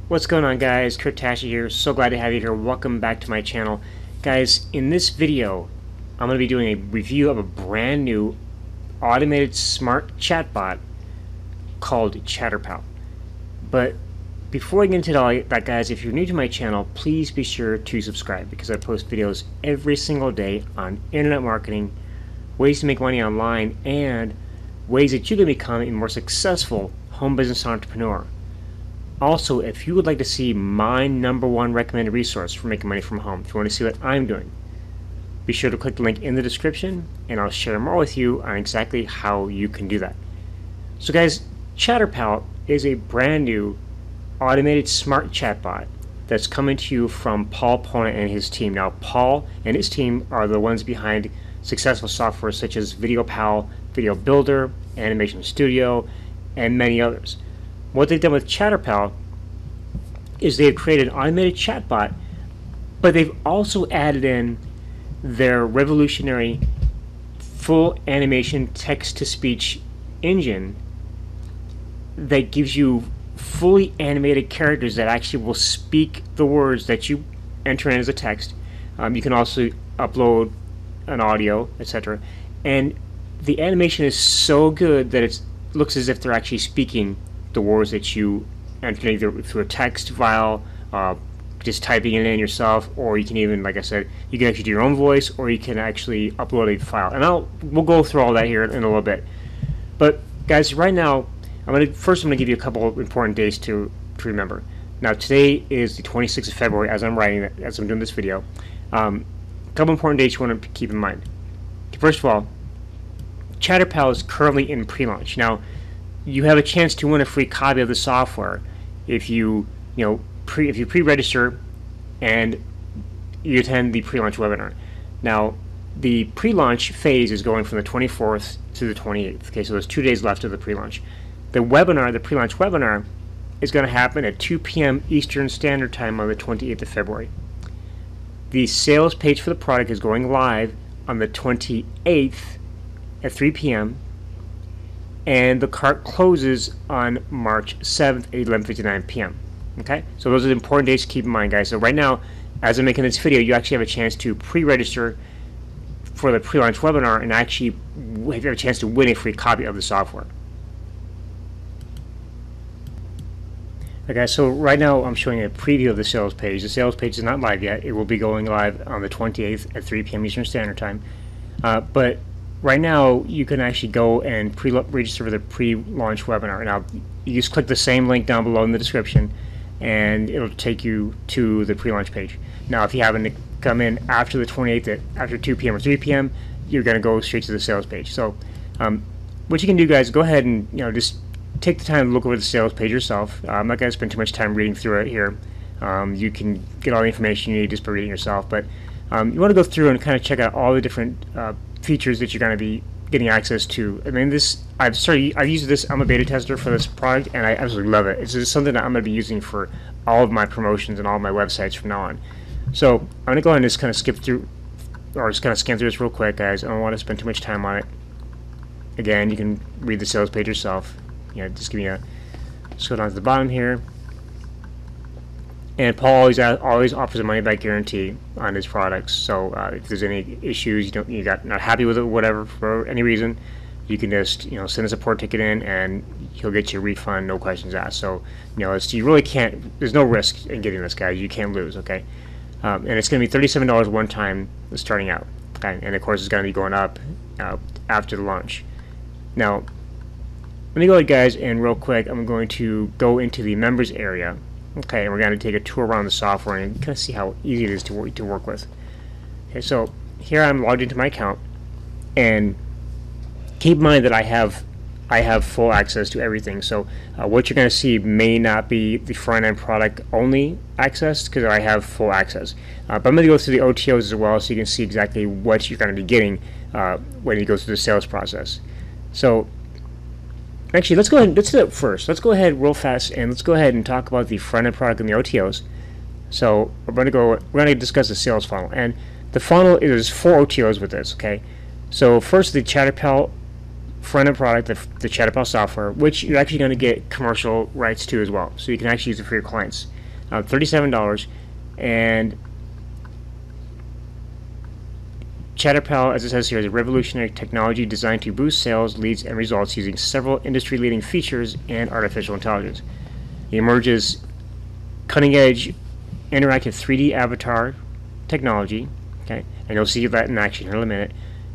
What's going on, guys? Tasche here. So glad to have you here. Welcome back to my channel. Guys, in this video, I'm going to be doing a review of a brand new automated smart chatbot called ChatterPal. But before I get into all that, guys, if you're new to my channel, please be sure to subscribe because I post videos every single day on internet marketing, ways to make money online, and ways that you can become a more successful home business entrepreneur. Also, if you would like to see my #1 recommended resource for making money from home, if you want to see what I'm doing, be sure to click the link in the description and I'll share more with you on exactly how you can do that. So guys, ChatterPal is a brand new automated smart chatbot that's coming to you from Paul Pona and his team. Now, Paul and his team are the ones behind successful software such as VideoPal, Video Builder, Animation Studio, and many others. What they've done with ChatterPal is they've created an automated chatbot, but they've also added in their revolutionary full animation text-to-speech engine that gives you fully animated characters that actually will speak the words that you enter in as a text. You can also upload an audio, etc. And the animation is so good that it looks as if they're actually speaking the words that you enter either through a text file, just typing it in yourself, or you can even, like I said, you can actually do your own voice, or you can actually upload a file. And we'll go through all that here in a little bit. But guys, right now, I'm gonna give you a couple of important dates to remember. Now, today is the 26th of February, as I'm doing this video. A couple important dates you want to keep in mind. First of all, ChatterPal is currently in pre-launch. Now, you have a chance to win a free copy of the software if you pre-register and you attend the pre-launch webinar. Now, the pre-launch phase is going from the 24th to the 28th. Okay, so there's 2 days left of the pre-launch. The pre-launch webinar, is going to happen at 2 p.m. Eastern Standard Time on the 28th of February. The sales page for the product is going live on the 28th at 3 p.m. and the cart closes on March 7th at 11:59 p.m. Okay, so those are the important dates to keep in mind, guys. So right now, as I'm making this video, you actually have a chance to pre-register for the pre-launch webinar and actually have a chance to win a free copy of the software. Okay, so right now I'm showing a preview of the sales page. The sales page is not live yet. It will be going live on the 28th at 3 p.m. Eastern Standard Time. But right now, you can actually go and register for the pre-launch webinar. Now, you just click the same link down below in the description, and it'll take you to the pre-launch page. Now, if you happen to come in after the 28th, after 2 p.m. or 3 p.m., you're going to go straight to the sales page. So, what you can do, guys, go ahead and just take the time to look over the sales page yourself. I'm not going to spend too much time reading through it here. You can get all the information you need just by reading yourself, but you want to go through and kind of check out all the different features that you're going to be getting access to. I mean, I've used this. I'm a beta tester for this product, and I absolutely love it. It's just something that I'm going to be using for all of my promotions and all of my websites from now on. So I'm going to go ahead and just kind of skip through, or just kind of scan through this real quick, guys. I don't want to spend too much time on it. Again, you can read the sales page yourself. Just give me a scroll down to the bottom here. And Paul always offers a money-back guarantee on his products. So if there's any issues, you're not happy with it, or whatever, for any reason, you can just send a support ticket in, and he'll get you a refund, no questions asked. So you really can't. There's no risk in getting this, guys. You can't lose. Okay, and it's going to be $37 one time starting out. Okay, and of course it's going to be going up after the launch. Now, let me go ahead, guys, and real quick, I'm going to go into the members area. Okay, and we're going to take a tour around the software and kind of see how easy it is to work with. Okay, so here I'm logged into my account, and keep in mind that I have full access to everything. So what you're going to see may not be the front-end product only access, because I have full access. But I'm going to go through the OTOs as well, so you can see exactly what you're going to be getting when you go through the sales process. So actually, let's do it first. Let's go ahead real fast and let's go ahead and talk about the front-end product and the OTOs. So we're going to discuss the sales funnel, and the funnel is 4 OTOs with this. Okay, so first the ChatterPal front-end product, the ChatterPal software, which you're actually going to get commercial rights to as well, so you can actually use it for your clients. $37, and ChatterPal, as it says here, is a revolutionary technology designed to boost sales, leads, and results using several industry-leading features and artificial intelligence. It emerges cutting-edge interactive 3D avatar technology, okay, and you'll see that in action here in a minute,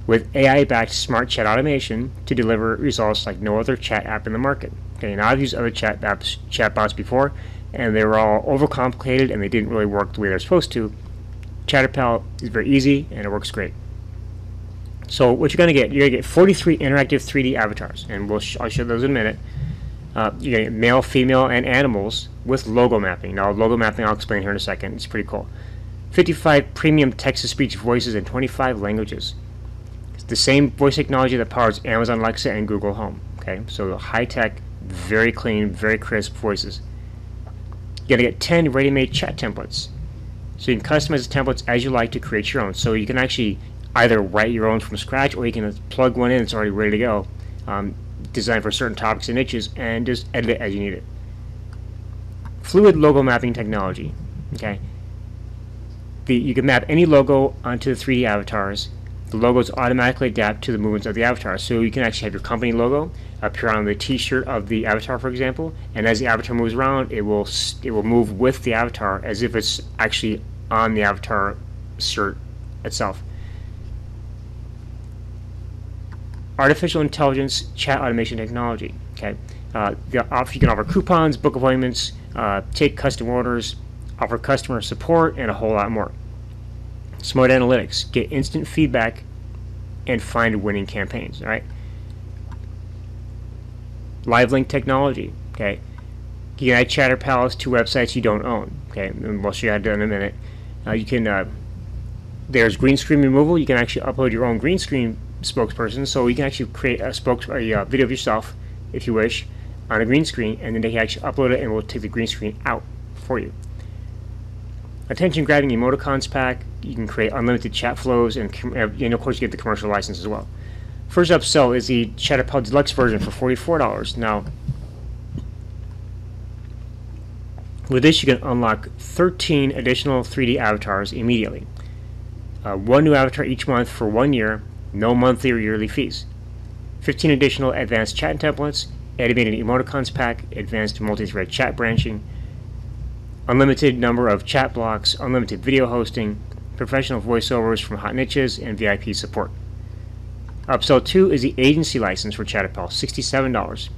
with AI-backed smart chat automation to deliver results like no other chat app in the market. Okay, and I've used other chatbots before, and they were all overcomplicated and they didn't really work the way they're supposed to. ChatterPal is very easy and it works great. So what you're going to get 43 interactive 3D avatars, and I'll show those in a minute. You get male, female, and animals with logo mapping. Now, logo mapping I'll explain here in a second. It's pretty cool. 55 premium text-to-speech voices in 25 languages. It's the same voice technology that powers Amazon Alexa and Google Home. Okay, so high-tech, very clean, very crisp voices. You're going to get 10 ready-made chat templates. So you can customize the templates as you like to create your own. So you can actually either write your own from scratch, or you can plug one in, it's already ready to go, designed for certain topics and niches, and just edit it as you need it. Fluid logo mapping technology. Okay, you can map any logo onto the 3D avatars. The logos automatically adapt to the movements of the avatar. So you can actually have your company logo appear on the t-shirt of the avatar, for example, and as the avatar moves around, it will move with the avatar as if it's actually on the avatar shirt itself. Artificial intelligence chat automation technology. Okay, you can offer coupons, book appointments, take custom orders, offer customer support, and a whole lot more. Smart analytics, get instant feedback, and find winning campaigns. All right. Live link technology. Okay, you can add ChatterPals to websites you don't own. Okay, and we'll show you how to do it in a minute. You can. There's green screen removal. You can actually upload your own green screen spokesperson, so you can actually create a video of yourself, if you wish, on a green screen, and then they can actually upload it, and we'll take the green screen out for you. Attention grabbing emoticons pack. You can create unlimited chat flows, and of course you get the commercial license as well. First upsell is the ChatterPal Deluxe version for $44. Now, with this you can unlock 13 additional 3D avatars immediately. One new avatar each month for 1 year, no monthly or yearly fees. 15 additional advanced chat templates, animated emoticons pack, advanced multi-thread chat branching, unlimited number of chat blocks, unlimited video hosting, professional voiceovers from hot niches, and VIP support. Upsell 2 is the agency license for ChatterPal, $67.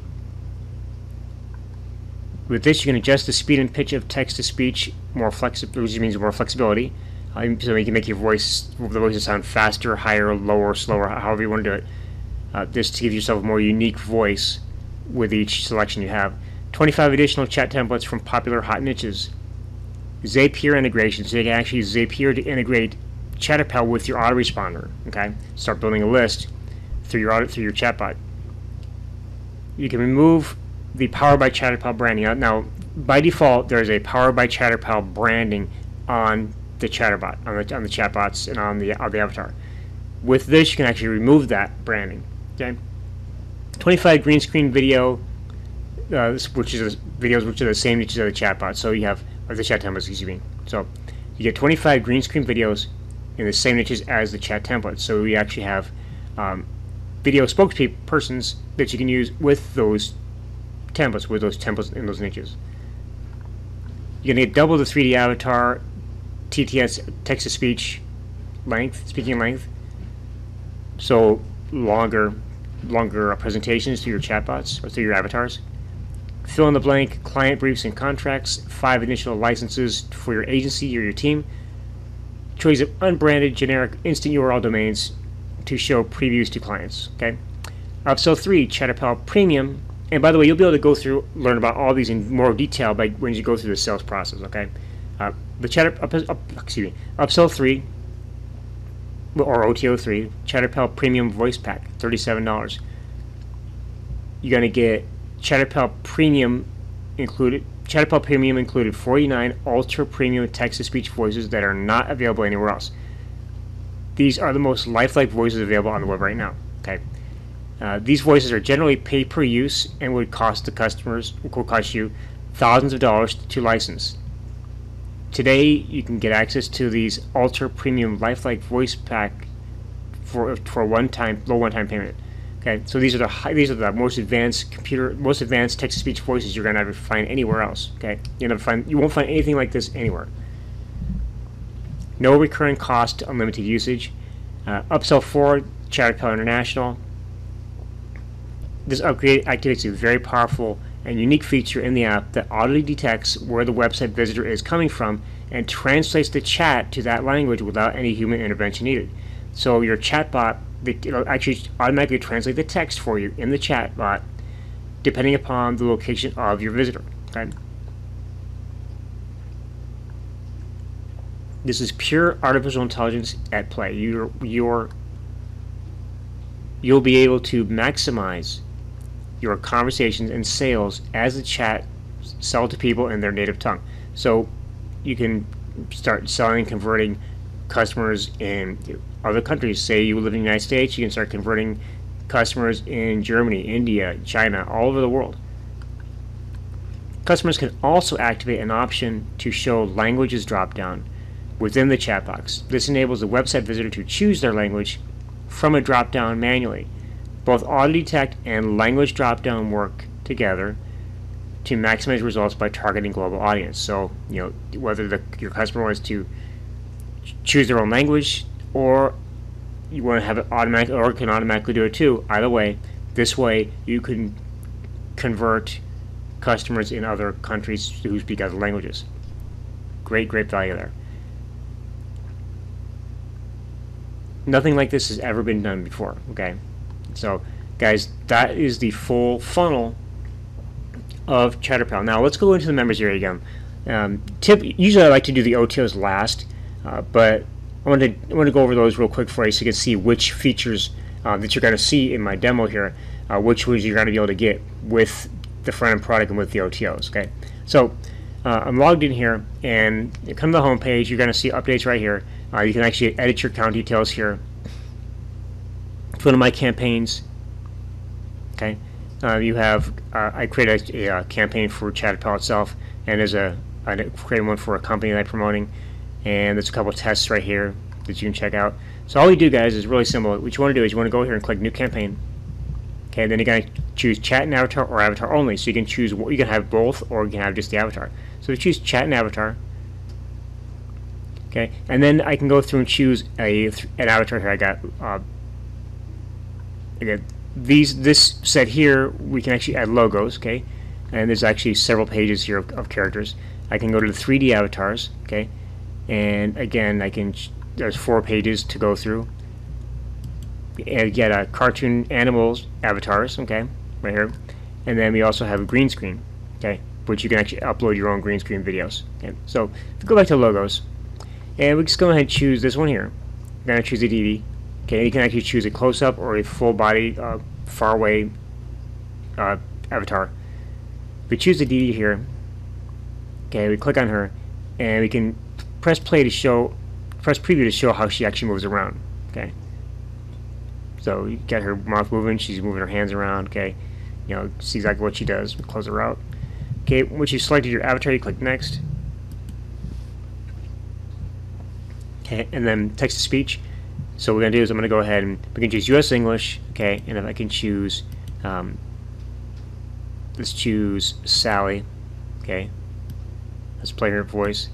With this, you can adjust the speed and pitch of text-to-speech which means more flexibility. So you can make the voices sound faster, higher, lower, slower, however you want to do it. Just to give yourself a more unique voice with each selection you have. 25 additional chat templates from popular hot niches. Zapier integration, so you can actually use Zapier to integrate ChatterPal with your autoresponder. Okay, start building a list through your chatbot. You can remove the Powered by ChatterPal branding. Now, by default, there is a Powered by ChatterPal branding on the chatterbot, on the chatbots, and on the avatar. With this, you can actually remove that branding. Okay, 25 green screen video, which is videos which are the same niches as the chatbot. So you have the chat templates, excuse me. So you get 25 green screen videos in the same niches as the chat templates. So we actually have video spokespersons that you can use with those templates in those niches. You're going to get double the 3D avatar TTS, text-to-speech speaking length. So longer presentations to your chatbots or to your avatars. Fill in the blank client briefs and contracts. 5 additional licenses for your agency or your team. Choice of unbranded, generic, instant URL domains to show previews to clients. Okay. Upsell 3, ChatterPal Premium. And by the way, you'll be able to learn about all these in more detail when you go through the sales process. Okay. The Upsell 3 or OTO 3, ChatterPal Premium Voice Pack, $37. You're going to get ChatterPal Premium included. ChatterPal Premium included 49 ultra premium text-to-speech voices that are not available anywhere else. These are the most lifelike voices available on the web right now. Okay, these voices are generally pay per use and would cost you thousands of dollars to license. today you can get access to these ultra premium lifelike voice pack for low one-time payment. Okay, so these are the most advanced text-to-speech voices you're gonna ever find anywhere else. Okay, you won't find anything like this anywhere. No recurring cost, unlimited usage. Upsell for ChatterPal International. This upgrade activates a very powerful and unique feature in the app that audibly detects where the website visitor is coming from and translates the chat to that language without any human intervention needed. So your chatbot, it'll actually automatically translate the text for you in the chatbot depending upon the location of your visitor. Okay? This is pure artificial intelligence at play. You'll be able to maximize your conversations and sales as the chat sell to people in their native tongue. So you can start selling, converting customers in other countries. Say you live in the United States, you can start converting customers in Germany, India, China, all over the world. Customers can also activate an option to show languages drop-down within the chat box. This enables the website visitor to choose their language from a drop-down manually. Both auto detect and language drop-down work together to maximize results by targeting global audience. So, whether your customer wants to choose their own language, or you want to have it automatic, or can automatically do it too. Either way, this way you can convert customers in other countries who speak other languages. Great value there. Nothing like this has ever been done before. Okay. So, guys, that is the full funnel of ChatterPal. Now, let's go into the members area again. Usually I like to do the OTOs last, but I want to go over those real quick for you so you can see which features that you're going to see in my demo here, which ones you're going to be able to get with the front-end product and with the OTOs. Okay, so I'm logged in here, and you come to the home page. You're going to see updates right here. You can actually edit your account details here. It's one of my campaigns. Okay, you have I created a campaign for ChatterPal itself, and I created one for a company that I'm promoting, and there's a couple of tests right here that you can check out. So all you do, guys, is really simple. What you want to do is you want to go here and click New Campaign. Okay, then you're going to choose Chat and Avatar or Avatar only. So you can choose, you can have both, or you can have just the Avatar. So we choose Chat and Avatar. Okay, and then I can go through and choose an avatar here. I got again this set here. We can actually add logos. Okay, and there's actually several pages here of characters. I can go to the 3D avatars. Okay, and again there's 4 pages to go through. And get a cartoon animals avatars. Okay, right here, and then we also have a green screen. Okay, which you can actually upload your own green screen videos. Okay, so if we go back to logos. And we just go ahead and choose this one here. We're going to choose a DV. Okay, you can actually choose a close-up or a full-body, far-away avatar. We choose the DV here. Okay, we click on her, and we can press preview to show how she actually moves around. Okay, so you get her mouth moving. She's moving her hands around. Okay, see exactly what she does. We close her out. Okay, once you've selected your avatar, you click next. Okay, and then text to speech. So what we're going to do is I'm going to go ahead and we can choose US English. Okay, and if I can choose, let's choose Sally. Okay, let's play her voice.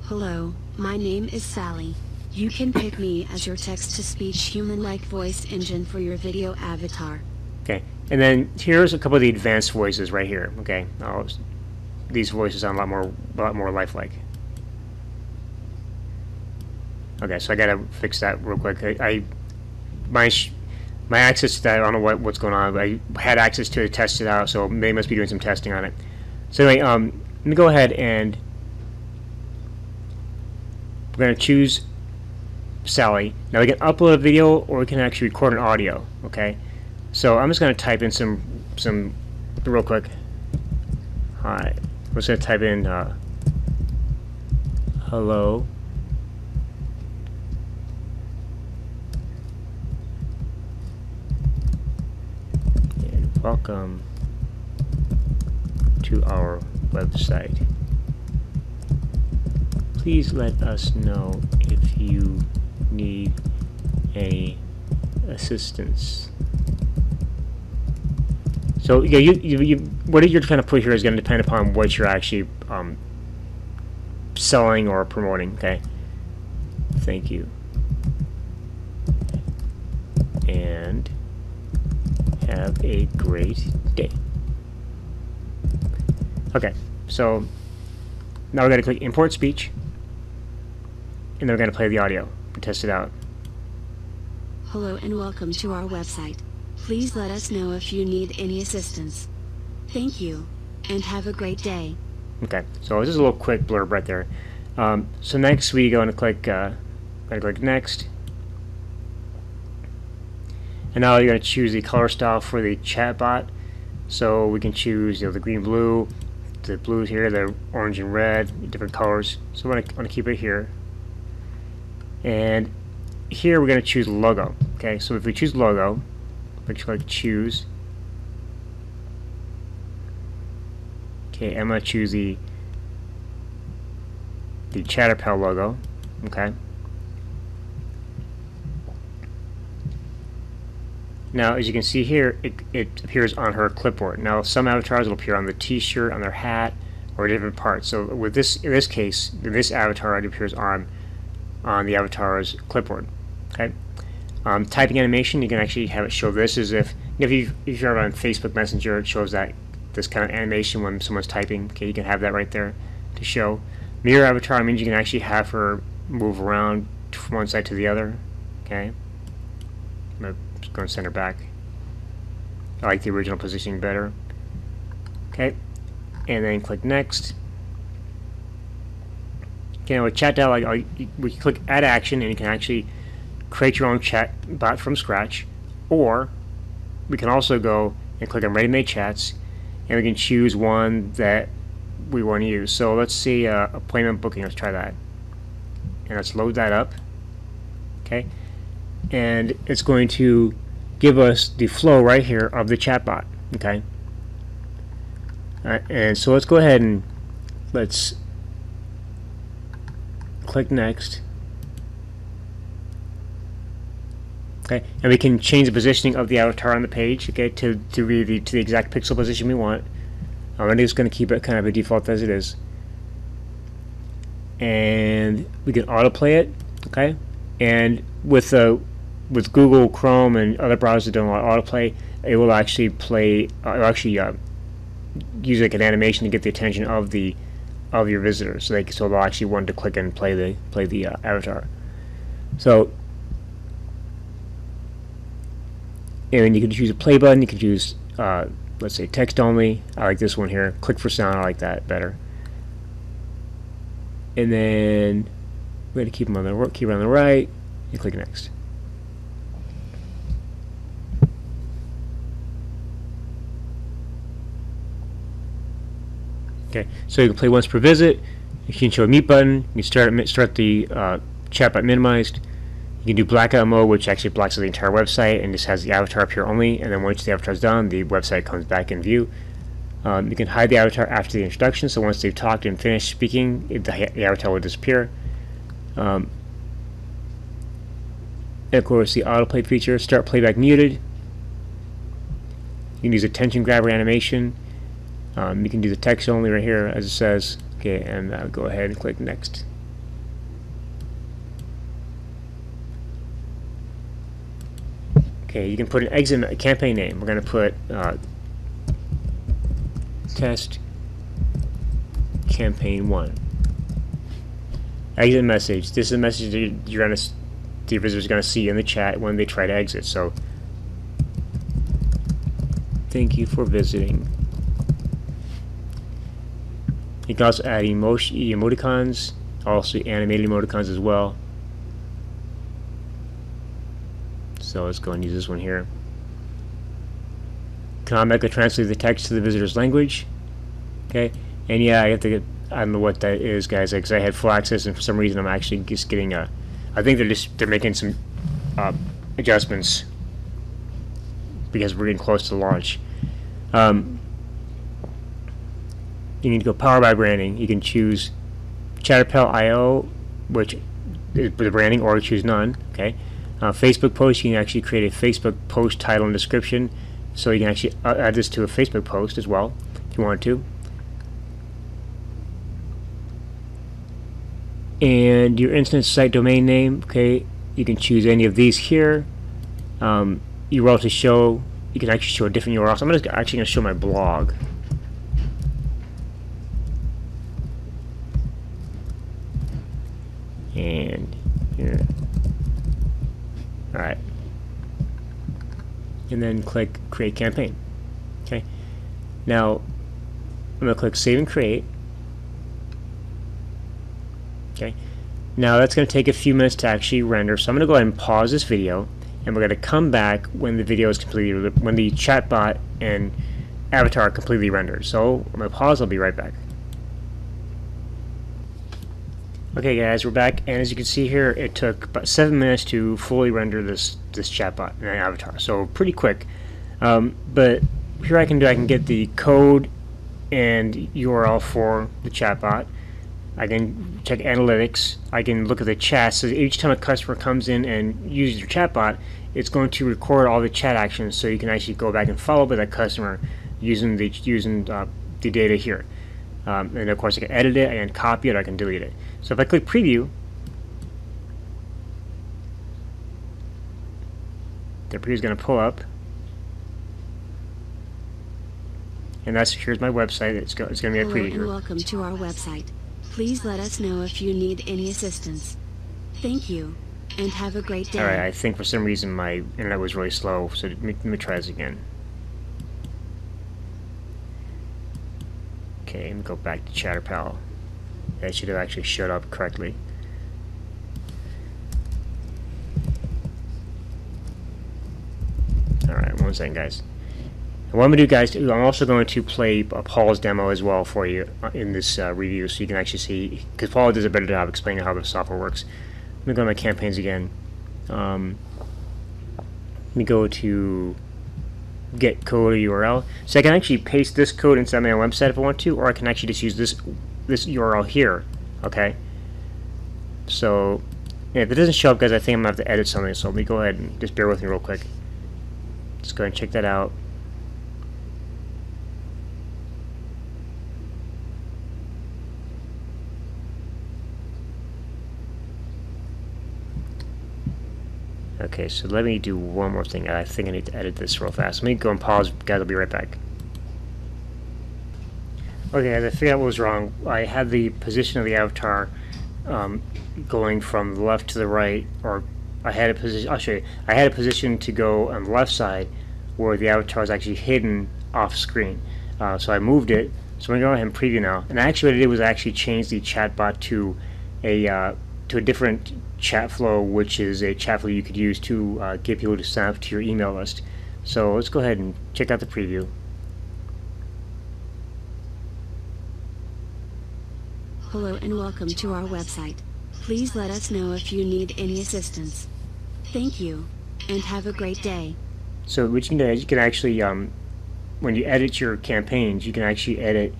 Hello, my name is Sally. You can pick me as your text-to-speech human-like voice engine for your video avatar. Okay, and then here's a couple of the advanced voices right here. Okay, these voices sound a lot more lifelike. Okay, so I gotta fix that real quick. My access to that, I don't know what's going on, but I had access to it, test it out, so they must be doing some testing on it. So anyway, let me go ahead and we're gonna choose Sally. Now we can upload a video, or we can actually record an audio. Okay, so I'm just gonna type in some real quick. Hi, I'm just gonna type in hello. Welcome to our website. please let us know if you need any assistance. So yeah, what you're trying to put here is going to depend upon what you're actually selling or promoting. Okay. Thank you. And have a great day. Okay, so now we're going to click import speech, and then we're going to play the audio and test it out. Hello and welcome to our website. Please let us know if you need any assistance. Thank you, and have a great day. Okay, so this is a little quick blurb right there. So next we go and click next, and now you're going to choose the color style for the chatbot. So we can choose the green, blue, the blues here, the orange and red, different colors. So I want to keep it here, and here we're going to choose logo. Okay, so if we choose logo, we click choose. Okay, I'm going to choose the ChatterPal logo. Okay. Now, as you can see here, it appears on her clipboard. Now, some avatars will appear on the T-shirt, on their hat, or different parts. So, with this, in this case, in this avatar, it appears on the avatar's clipboard. Okay. Typing animation, you can actually have it show this as if you're on Facebook Messenger, it shows that this kind of animation when someone's typing. Okay, you can have that right there to show. Mirror avatar means you can actually have her move around from one side to the other. Okay, I'm just going to send her back. I like the original positioning better. Okay, and then click next. Okay, with ChatterPal, we click add action, and you can actually create your own chat bot from scratch, or we can also go and click on ready-made chats, and we can choose one that we want to use. So let's see appointment booking. Let's try that, and let's load that up. Okay, and it's going to give us the flow right here of the chatbot. Okay, and so let's go ahead and let's click next. Okay, and we can change the positioning of the avatar on the page, okay, to the exact pixel position we want. I'm just going to keep it kind of a default as it is, and we can autoplay it. Okay, and with Google Chrome and other browsers that don't allow autoplay, it will actually play. Use like an animation to get the attention of your visitors, so they'll actually want to click and play the avatar. So. And you can choose a play button. You can choose, let's say, text only. I like this one here. Click for sound. I like that better. And then we're going to keep it on the right. You click next. Okay, so you can play once per visit. You can show a mute button. You can start the chatbot minimized. You can do blackout mode, which actually blocks the entire website and just has the avatar appear only, and then once the avatar is done, the website comes back in view. You can hide the avatar after the introduction, so once they've talked and finished speaking, the avatar will disappear. And of course, the autoplay feature, start playback muted. You can use attention grabber animation. You can do the text only right here, as it says. Okay, and I'll go ahead and click next. Okay, you can put an exit campaign name. We're going to put test campaign 1. Exit message. This is a message that the visitor's going to see in the chat when they try to exit. So, thank you for visiting. You can also add emoticons, also animated emoticons as well. So let's go and use this one here. Can automatically translate the text to the visitor's language. Okay, and yeah, I don't know what that is, guys, because I had full access, and for some reason I'm actually just getting I think they're making some adjustments because we're getting close to launch. You need to go power by branding. You can choose ChatterPal IO, which is the branding, or choose none. Okay. Facebook post, you can actually create a Facebook post title and description, so you can actually add this to a Facebook post as well if you want to. And your instance site domain name, okay, you can choose any of these here. URL to show, you can actually show a different URL. So I'm actually going to show my blog. And here. Alright. And then click Create Campaign. Okay. Now, I'm going to click Save and Create. Okay. Now that's going to take a few minutes to actually render, so I'm going to go ahead and pause this video, and we're going to come back when the video is completely, when the chatbot and avatar are completely rendered. So I'm going to pause. I'll be right back. Okay, guys, we're back, and as you can see here, it took about 7 minutes to fully render this chatbot and avatar. So pretty quick. But here I can get the code and URL for the chatbot. I can check analytics. I can look at the chat. So each time a customer comes in and uses your chatbot, it's going to record all the chat actions, so you can actually go back and follow up with that customer using the data here. And of course, I can edit it, I can copy it, I can delete it. So if I click preview, the preview is going to pull up, and here's my website. It's going to be a preview here. Hello and welcome to our website. Please let us know if you need any assistance. Thank you, and have a great day. Alright, I think for some reason my internet was really slow, so let me try this again. Okay, let me go back to ChatterPal. That should have actually showed up correctly. Alright, 1 second, guys. And what I'm going to do, guys, I'm also going to play Paul's demo as well for you in this review, so you can actually see, because Paul does a better job explaining how the software works. Let me go to my campaigns again. Let me go to get code or URL. So I can actually paste this code inside my website if I want to, or I can actually just use this URL here. Okay. So yeah, if it doesn't show up, guys, I think I'm going to have to edit something. So let me go ahead and just bear with me real quick. Just go ahead and check that out. Okay, so let me do one more thing. I think I need to edit this real fast. Let me go and pause, guys. I'll be right back. Okay, guys, I figured out what was wrong. I had the position of the avatar going from the left to the right, or I had a position. I'll show you. I had a position to go on the left side, where the avatar is actually hidden off screen. So I moved it. So I'm gonna go ahead and preview now. And actually, what I did was I actually changed the chatbot to a different chat flow, which is a chat flow you could use to get people to sign up to your email list. So let's go ahead and check out the preview. Hello and welcome to our website. Please let us know if you need any assistance. Thank you, and have a great day. So what you can do is you can actually, when you edit your campaigns, you can actually edit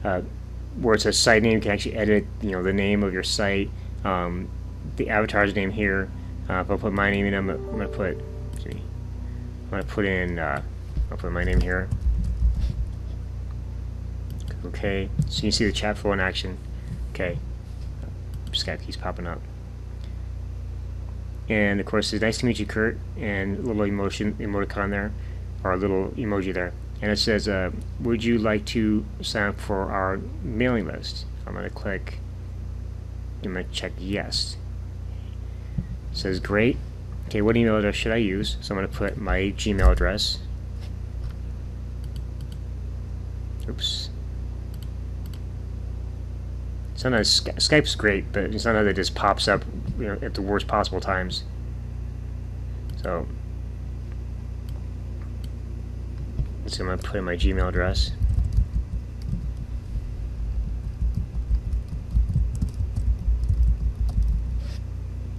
where it says site name. You can actually edit, the name of your site, the avatar's name here. If I put my name in, I'm gonna put I'll put my name here. Okay, so you see the chat flow in action. Okay, Skype keeps popping up. And of course, it's nice to meet you, Kurt, and a little emoticon there, or a little emoji there. And it says, would you like to sign up for our mailing list? I'm going to check yes. It says great. Okay, what email address should I use? So I'm going to put my Gmail address. Oops. Sometimes Skype's great, but sometimes it just pops up, at the worst possible times. So, I'm going to put in my Gmail address.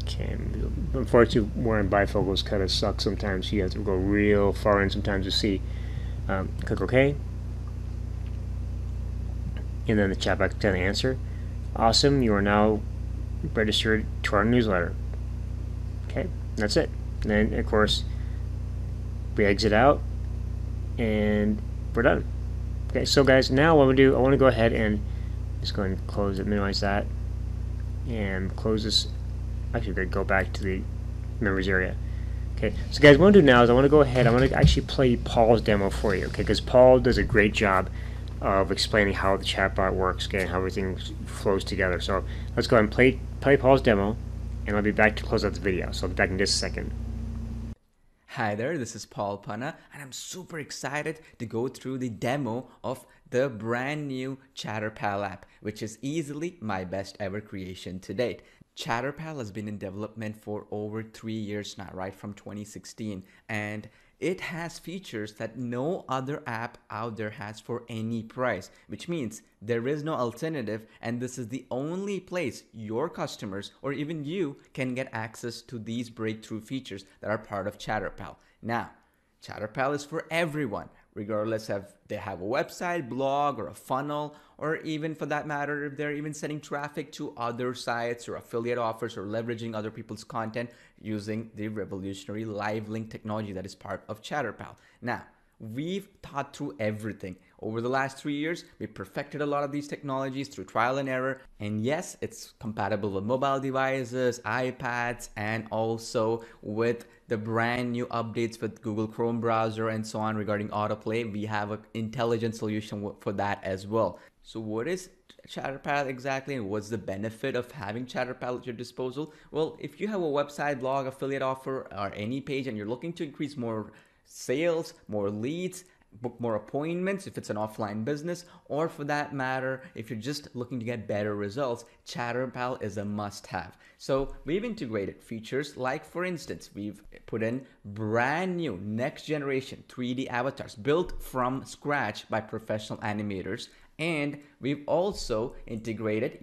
Okay, unfortunately, wearing bifocals kind of sucks sometimes. You have to go real far in sometimes to see. Click OK. And then the chatbot can answer. Awesome, you are now registered to our newsletter. Okay, that's it. And then, of course, we exit out and we're done. Okay, so guys, now what I'm gonna do, I want to go ahead and just go ahead and close it, minimize that, and close this. Actually, we're gonna go back to the members area. Okay, so guys, what I'm gonna do now is I want to go ahead, I want to actually play Paul's demo for you, okay, because Paul does a great job of explaining how the chatbot works, okay, and how everything flows together. So let's go ahead and play Paul's demo, and I'll be back to close out the video. So I'll be back in just a second. Hi there, this is Paul Panna, and I'm super excited to go through the demo of the brand new ChatterPal app, which is easily my best ever creation to date. ChatterPal has been in development for over 3 years now, right from 2016, and it has features that no other app out there has for any price, which means there is no alternative, and this is the only place your customers or even you can get access to these breakthrough features that are part of ChatterPal. Now, ChatterPal is for everyone, regardless if they have a website, blog, or a funnel, or even for that matter, if they're even sending traffic to other sites or affiliate offers or leveraging other people's content using the revolutionary live link technology that is part of ChatterPal. Now, we've thought through everything. Over the last 3 years, we perfected a lot of these technologies through trial and error. And yes, it's compatible with mobile devices, iPads, and also with the brand new updates with Google Chrome browser and so on regarding autoplay. We have an intelligent solution for that as well. So what is ChatterPal exactly, and what's the benefit of having ChatterPal at your disposal? Well, if you have a website, blog, affiliate offer, or any page and you're looking to increase more sales, more leads, book more appointments if it's an offline business, or for that matter, if you're just looking to get better results, ChatterPal is a must-have. So we've integrated features like, for instance, we've put in brand new next generation 3D avatars built from scratch by professional animators. And we've also integrated,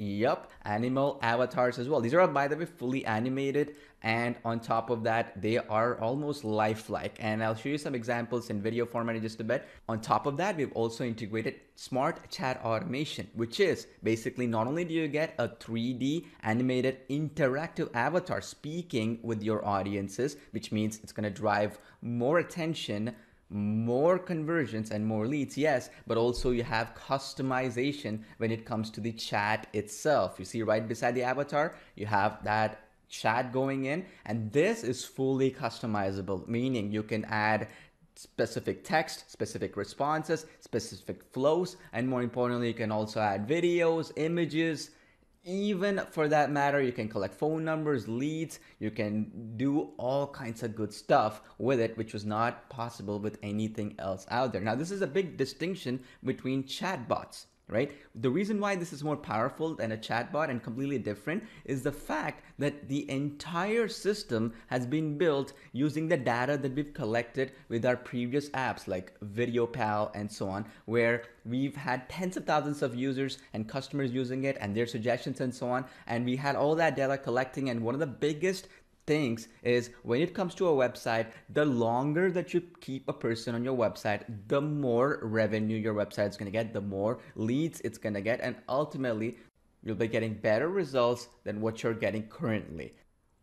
animal avatars as well. These are, by the way, fully animated. And on top of that, they are almost lifelike. And I'll show you some examples in video format in just a bit. On top of that, we've also integrated smart chat automation, which is basically not only do you get a 3D animated interactive avatar speaking with your audiences, which means it's going to drive more attention, more conversions and more leads, yes, but also you have customization when it comes to the chat itself. You see right beside the avatar, you have that chat going in, and this is fully customizable, meaning you can add specific text, specific responses, specific flows, and more importantly, you can also add videos, images. Even for that matter, you can collect phone numbers, leads, you can do all kinds of good stuff with it, which was not possible with anything else out there. Now, this is a big distinction between chatbots, right? The reason why this is more powerful than a chatbot and completely different is the fact that the entire system has been built using the data that we've collected with our previous apps like VideoPal and so on, where we've had tens of thousands of users and customers using it and their suggestions and so on. And we had all that data collecting, and one of the biggest things is when it comes to a website, the longer that you keep a person on your website, the more revenue your website is going to get, the more leads it's going to get, and ultimately you'll be getting better results than what you're getting currently.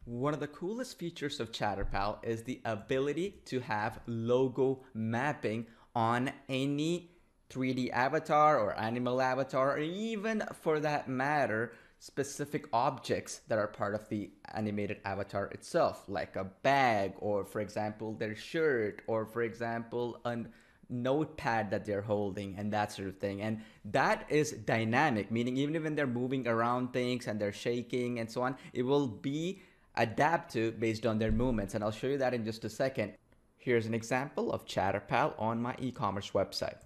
One of the coolest features of ChatterPal is the ability to have logo mapping on any 3D avatar or animal avatar, or even for that matter, specific objects that are part of the animated avatar itself, like a bag, or for example, their shirt, or for example, a notepad that they're holding, and that sort of thing. And that is dynamic, meaning even when they're moving around things and they're shaking and so on, it will be adaptive based on their movements. And I'll show you that in just a second. Here's an example of ChatterPal on my e-commerce website.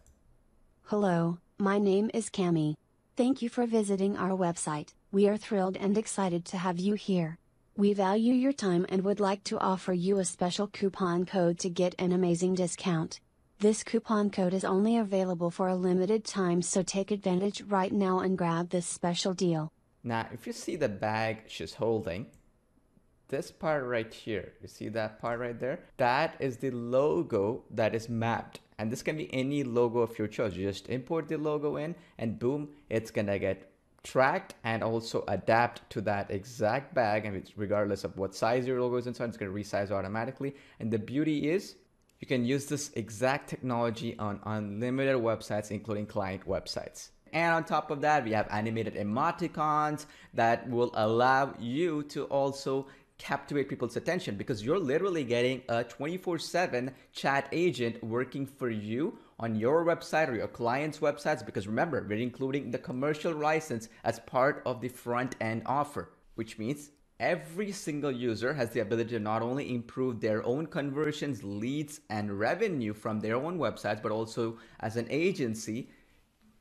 Hello, my name is Cami. Thank you for visiting our website. We are thrilled and excited to have you here. We value your time and would like to offer you a special coupon code to get an amazing discount. This coupon code is only available for a limited time, so take advantage right now and grab this special deal. Now, if you see the bag she's holding, this part right here, you see that part right there? That is the logo that is mapped. And this can be any logo of your choice. You just import the logo in and boom, it's gonna get tracked and also adapt to that exact bag, and it's regardless of what size your logo is inside, it's going to resize automatically. And the beauty is you can use this exact technology on unlimited websites, including client websites. And on top of that, we have animated emoticons that will allow you to also captivate people's attention, because you're literally getting a 24/7 chat agent working for you on your website or your client's websites. Because remember, we're including the commercial license as part of the front end offer, which means every single user has the ability to not only improve their own conversions, leads, and revenue from their own websites, but also as an agency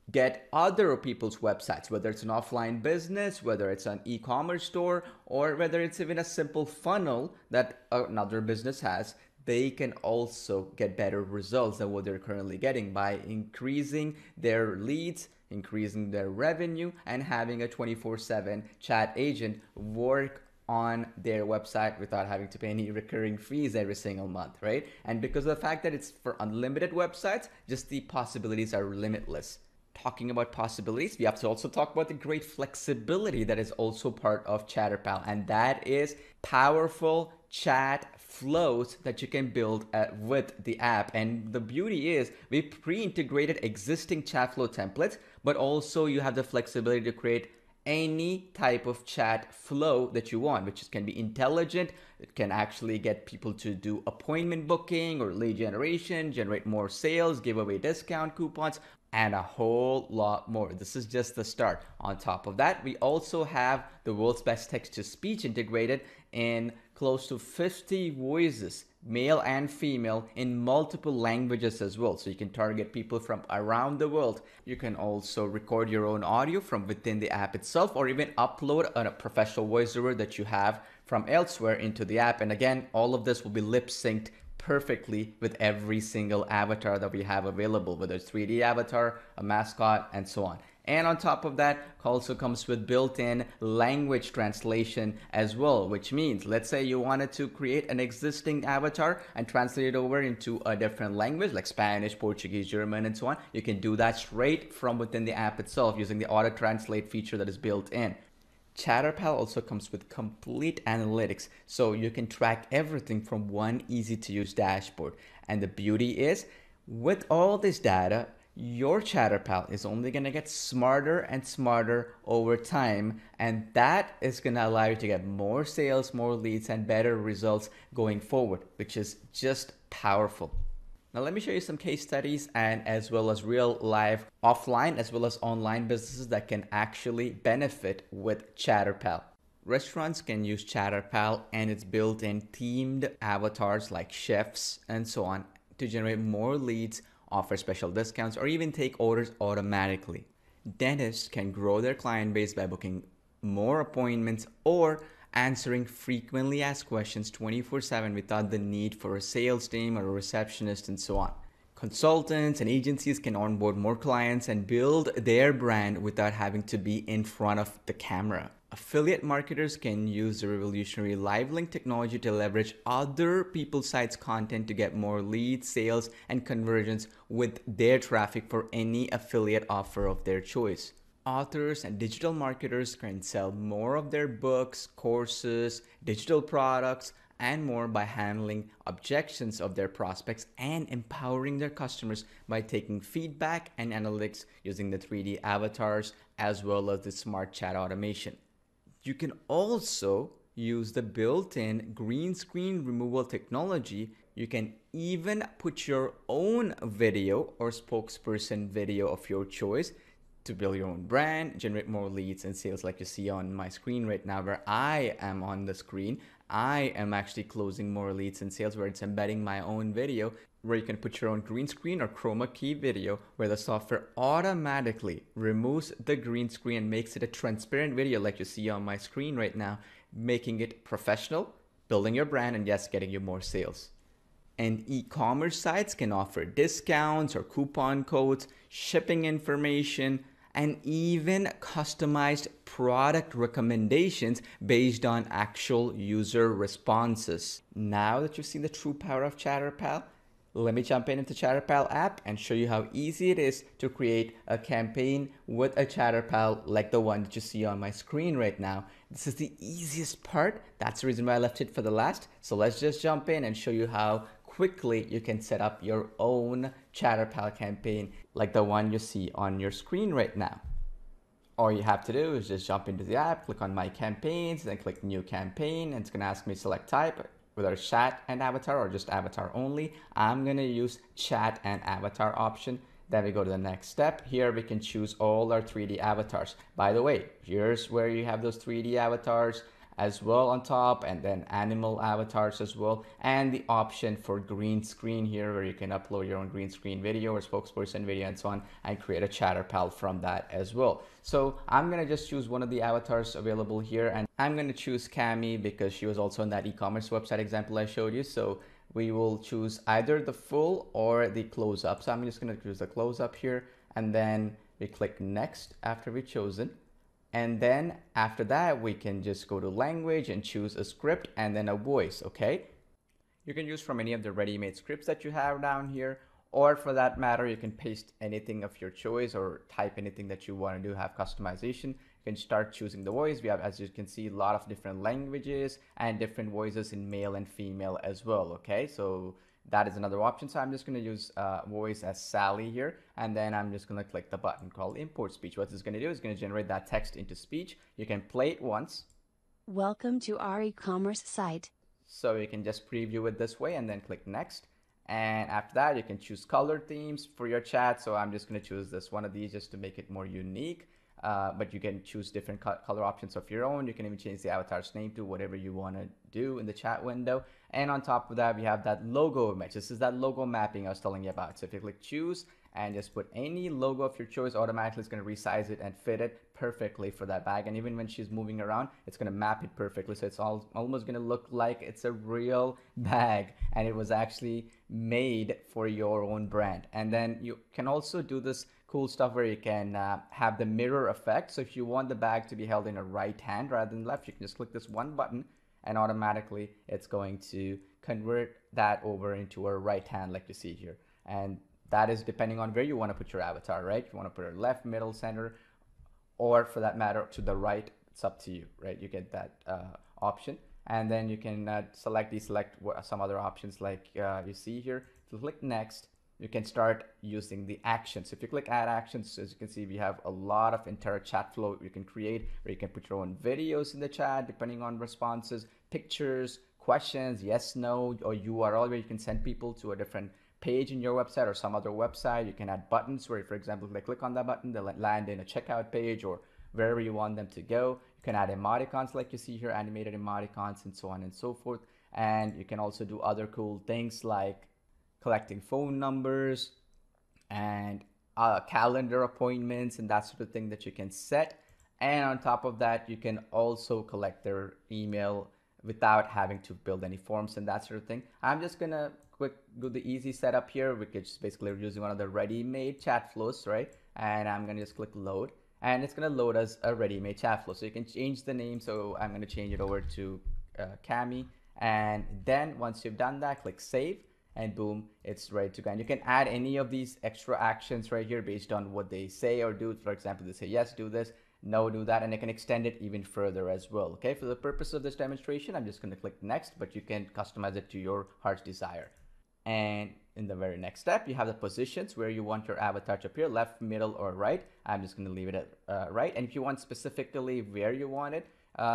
get other people's websites, whether it's an offline business, whether it's an e-commerce store, or whether it's even a simple funnel that another business has. They can also get better results than what they're currently getting by increasing their leads, increasing their revenue, and having a 24/7 chat agent work on their website without having to pay any recurring fees every single month, right? And because of the fact that it's for unlimited websites, just the possibilities are limitless. Talking about possibilities, we have to also talk about the great flexibility that is also part of ChatterPal, and that is powerful chat flows that you can build with the app. And the beauty is we pre-integrated existing chat flow templates, but also you have the flexibility to create any type of chat flow that you want, which can be intelligent. It can actually get people to do appointment booking or lead generation, generate more sales, give away discount coupons, and a whole lot more. This is just the start. On top of that, we also have the world's best text-to-speech integrated in close to 50 voices, male and female, in multiple languages as well. So you can target people from around the world. You can also record your own audio from within the app itself, or even upload a professional voiceover that you have from elsewhere into the app. And again, all of this will be lip synced perfectly with every single avatar that we have available, whether it's 3D avatar, a mascot, and so on. And on top of that, also comes with built-in language translation as well, which means, let's say you wanted to create an existing avatar and translate it over into a different language like Spanish, Portuguese, German, and so on. You can do that straight from within the app itself using the auto translate feature that is built in. ChatterPal also comes with complete analytics, so you can track everything from one easy to use dashboard. And the beauty is, with all this data, your ChatterPal is only going to get smarter and smarter over time, and that is going to allow you to get more sales, more leads, and better results going forward, which is just powerful. Now let me show you some case studies and as well as real life offline as well as online businesses that can actually benefit with ChatterPal. Restaurants can use ChatterPal and its built-in themed avatars like chefs and so on to generate more leads, offer special discounts, or even take orders automatically. Dentists can grow their client base by booking more appointments or answering frequently asked questions 24/7 without the need for a sales team or a receptionist and so on. Consultants and agencies can onboard more clients and build their brand without having to be in front of the camera. Affiliate marketers can use the revolutionary live link technology to leverage other people's sites' content to get more leads, sales, and conversions with their traffic for any affiliate offer of their choice. Authors and digital marketers can sell more of their books, courses, digital products, and more by handling objections of their prospects and empowering their customers by taking feedback and analytics using the 3D avatars as well as the smart chat automation. You can also use the built-in green screen removal technology. You can even put your own video or spokesperson video of your choice to build your own brand, generate more leads and sales, like you see on my screen right now where I am on the screen. I am actually closing more leads and sales where it's embedding my own video, where you can put your own green screen or chroma key video where the software automatically removes the green screen and makes it a transparent video like you see on my screen right now, making it professional, building your brand, and yes, getting you more sales. And e-commerce sites can offer discounts or coupon codes, shipping information, and even customized product recommendations based on actual user responses. Now that you've seen the true power of ChatterPal, let me jump into ChatterPal app and show you how easy it is to create a campaign with a ChatterPal like the one that you see on my screen right now. This is the easiest part. That's the reason why I left it for the last. So let's just jump in and show you how quickly you can set up your own ChatterPal campaign like the one you see on your screen right now. All you have to do is just jump into the app, click on My Campaigns, then click New Campaign, and it's going to ask me select type, whether it's chat and avatar or just avatar only. I'm going to use chat and avatar option. Then we go to the next step. Here we can choose all our 3D avatars. By the way, here's where you have those 3D avatars as well on top, and then animal avatars as well, and the option for green screen here where you can upload your own green screen video or spokesperson video and so on, and create a ChatterPal from that as well. So I'm gonna just choose one of the avatars available here, and I'm gonna choose Cami because she was also in that e-commerce website example I showed you. So we will choose either the full or the close-up. So I'm just gonna choose the close-up here, and then we click next after we've chosen. And then after that, we can just go to language and choose a script and then a voice, okay? You can use from any of the ready-made scripts that you have down here, or for that matter, you can paste anything of your choice or type anything that you want to do, have customization. You can start choosing the voice. We have, as you can see, a lot of different languages and different voices in male and female as well, okay? So that is another option. So I'm just going to use voice as Sally here, and then I'm just going to click the button called import speech. What this is going to do is going to generate that text into speech. You can play it once. Welcome to our e-commerce site. So you can just preview it this way and then click next. And after that, you can choose color themes for your chat. So I'm just going to choose this one of these just to make it more unique. But you can choose different color options of your own. You can even change the avatar's name to whatever you want to do in the chat window. And on top of that, we have that logo image. This is that logo mapping I was telling you about. So if you click choose and just put any logo of your choice, automatically it's going to resize it and fit it perfectly for that bag. And even when she's moving around, it's going to map it perfectly. So it's almost going to look like it's a real bag and it was actually made for your own brand. And then you can also do this cool stuff where you can have the mirror effect. So if you want the bag to be held in a right hand rather than left, you can just click this one button and automatically it's going to convert that over into a right hand like you see here. And that is depending on where you want to put your avatar, right? If you want to put it left, middle, center, or for that matter to the right, it's up to you, right? You get that option. And then you can deselect some other options like you see here. If you click next, you can start using the actions. If you click add actions, as you can see, we have a lot of entire chat flow you can create where you can put your own videos in the chat depending on responses, pictures, questions, yes, no, or URL where you can send people to a different page in your website or some other website. You can add buttons where, for example, if they click on that button, they'll land in a checkout page or wherever you want them to go. You can add emoticons like you see here, animated emoticons and so on and so forth. And you can also do other cool things like collecting phone numbers and calendar appointments and that sort of thing that you can set. And on top of that, you can also collect their email without having to build any forms and that sort of thing. I'm just gonna do the easy setup here, which is basically using one of the ready-made chat flows, right? And I'm gonna just click load, and it's gonna load us a ready-made chat flow. So you can change the name. So I'm gonna change it over to Cami, and then once you've done that, click save. And boom, it's ready to go. And you can add any of these extra actions right here based on what they say or do. For example, they say, yes, do this, no, do that, and I can extend it even further as well. Okay, for the purpose of this demonstration, I'm just going to click next, but you can customize it to your heart's desire. And in the very next step, you have the positions where you want your avatar to appear, left, middle, or right. I'm just going to leave it at right. And if you want specifically where you want it,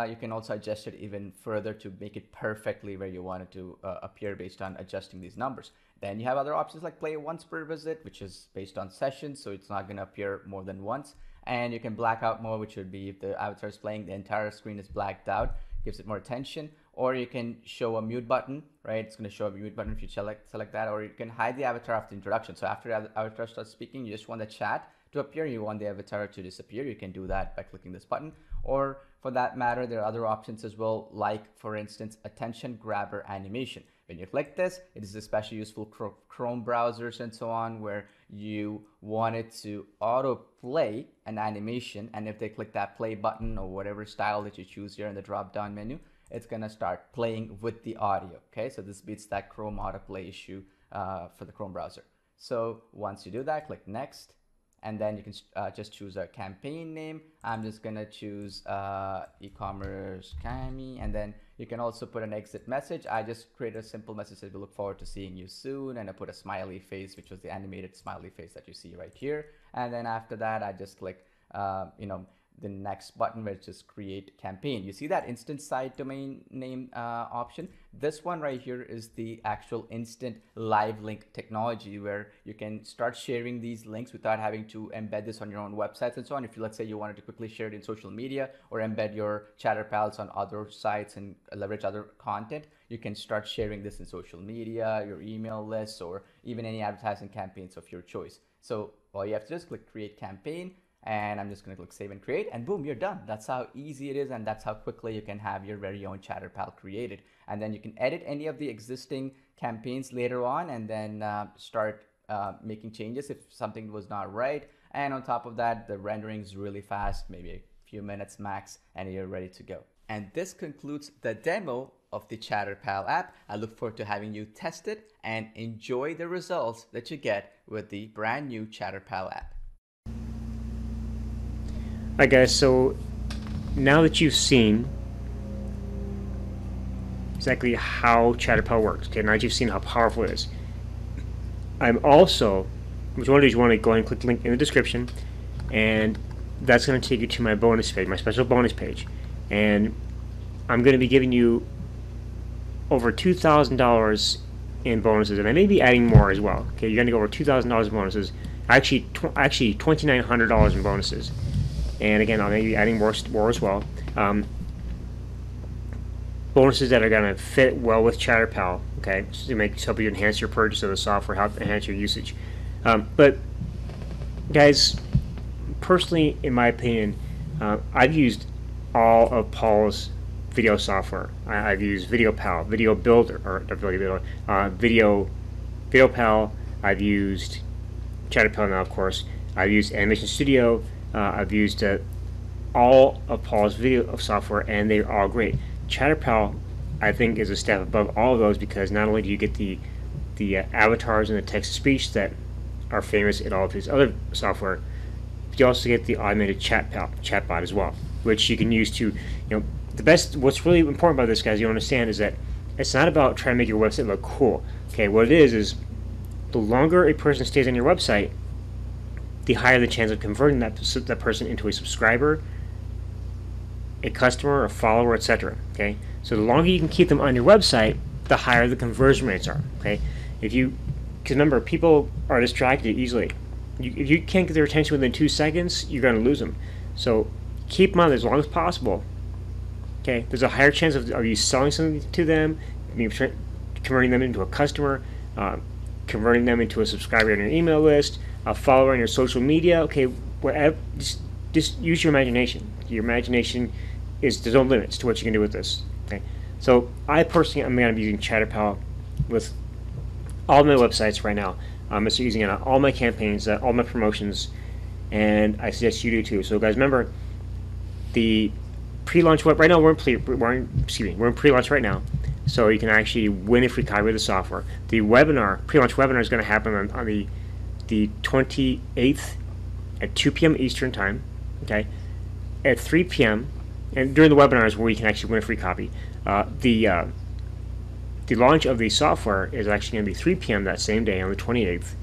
you can also adjust it even further to make it perfectly where you want it to appear based on adjusting these numbers. Then you have other options like play once per visit, which is based on sessions, so it's not going to appear more than once. And you can blackout mode, which would be if the avatar is playing, the entire screen is blacked out, gives it more attention. Or you can show a mute button, right? It's going to show a mute button if you select that. Or you can hide the avatar after introduction. So after the avatar starts speaking, you just want the chat to appear, you want the avatar to disappear. You can do that by clicking this button. Or for that matter, there are other options as well, like for instance, attention grabber animation. When you click this, it is especially useful for Chrome browsers and so on, where you want it to autoplay an animation. And if they click that play button or whatever style that you choose here in the drop down menu, it's going to start playing with the audio. Okay, so this beats that Chrome autoplay issue for the Chrome browser. So once you do that, click next, and then you can just choose a campaign name. I'm just gonna choose e-commerce Cami, and then you can also put an exit message. I just create a simple message that we look forward to seeing you soon, and I put a smiley face, which was the animated smiley face that you see right here. And then after that, I just click the next button, which is create campaign. You see that instant site domain name option? This one right here is the actual instant live link technology, where you can start sharing these links without having to embed this on your own websites and so on. If you, let's say, you wanted to quickly share it in social media or embed your ChatterPals on other sites and leverage other content, you can start sharing this in social media, your email lists, or even any advertising campaigns of your choice. So all you have to do is click create campaign, and I'm just going to click save and create, and boom, you're done. That's how easy it is, and that's how quickly you can have your very own ChatterPal created. And then you can edit any of the existing campaigns later on, and then start making changes if something was not right. And on top of that, the rendering is really fast, maybe a few minutes max, and you're ready to go. And this concludes the demo of the ChatterPal app. I look forward to having you test it and enjoy the results that you get with the brand new ChatterPal app. Alright guys, so now that you've seen exactly how ChatterPal works, okay, now that you've seen how powerful it is, I'm also, what you want to do is you want to go ahead and click the link in the description, and that's going to take you to my bonus page, my special bonus page, and I'm going to be giving you over $2,000 in bonuses, and I may be adding more as well. Okay, you're going to go over $2,000 in bonuses, actually $2,900 in bonuses. And again, I'll maybe be adding more as well. Bonuses that are going to fit well with ChatterPal, okay, so to help you enhance your purchase of the software, help enhance your usage. But guys, personally, in my opinion, I've used all of Paul's video software. I've used VideoPal, Video Builder, or VideoPal. I've used ChatterPal now, of course. I've used Animation Studio. I've used all of Paul's video software, and they're all great. ChatterPal, I think, is a step above all of those, because not only do you get the avatars and the text-to-speech that are famous in all of his other software, but you also get the automated chatbot as well, which you can use to, what's really important about this, guys, you understand, is that it's not about trying to make your website look cool. Okay, what it is the longer a person stays on your website, the higher the chance of converting that person into a subscriber, a customer, a follower, etc. Okay, so the longer you can keep them on your website, the higher the conversion rates are. Okay, because remember, people are distracted easily. If you can't get their attention within 2 seconds, you're going to lose them. So keep them on as long as possible. Okay, there's a higher chance of you selling something to them, converting them into a customer, converting them into a subscriber on your email list, a follower on your social media. Okay, whatever. Just use your imagination. Your imagination there's no limits to what you can do with this. Okay, so I personally am going to be using ChatterPal with all my websites right now. I'm just using it on all my campaigns, all my promotions, and I suggest you do too. So guys, remember the pre-launch right now. We're in pre-launch right now, so you can actually win a free copy of the software. The pre-launch webinar is going to happen on the 28th at 2 p.m. Eastern time. Okay, at 3 p.m. and during the webinar is where you can actually win a free copy. The launch of the software is actually going to be 3 p.m. that same day on the 28th,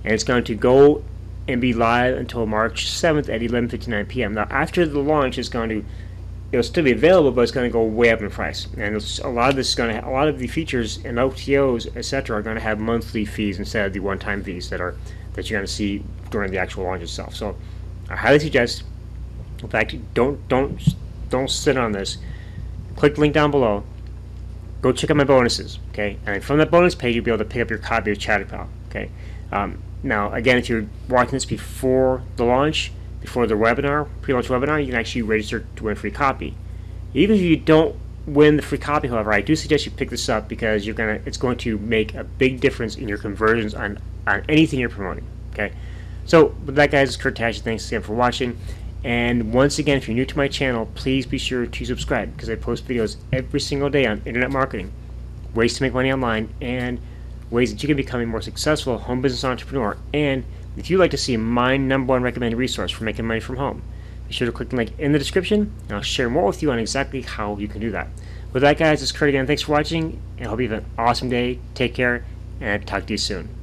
and it's going to go and be live until March 7th at 11:59 p.m. Now, after the launch, it'll still be available, but it's going to go way up in price. And a lot of the features and OTOs, etc., are going to have monthly fees instead of the one-time fees that you're going to see during the actual launch itself. So, I highly suggest. In fact, don't sit on this. Click the link down below. Go check out my bonuses, okay? And from that bonus page, you'll be able to pick up your copy of ChatterPal, okay? Now, again, if you're watching this before the launch, before the webinar, pre-launch webinar, you can actually register to win a free copy. Even if you don't win the free copy, however, I do suggest you pick this up, because it's going to make a big difference in your conversions on anything you're promoting, okay? So, with that, guys, it's Kurt Tasche. Thanks again for watching. And once again, if you're new to my channel, please be sure to subscribe, because I post videos every single day on internet marketing, ways to make money online, and ways that you can become a more successful home business entrepreneur. And if you'd like to see my #1 recommended resource for making money from home, be sure to click the link in the description, and I'll share more with you on exactly how you can do that. With that, guys, it's Kurt again. Thanks for watching, and I hope you have an awesome day. Take care, and talk to you soon.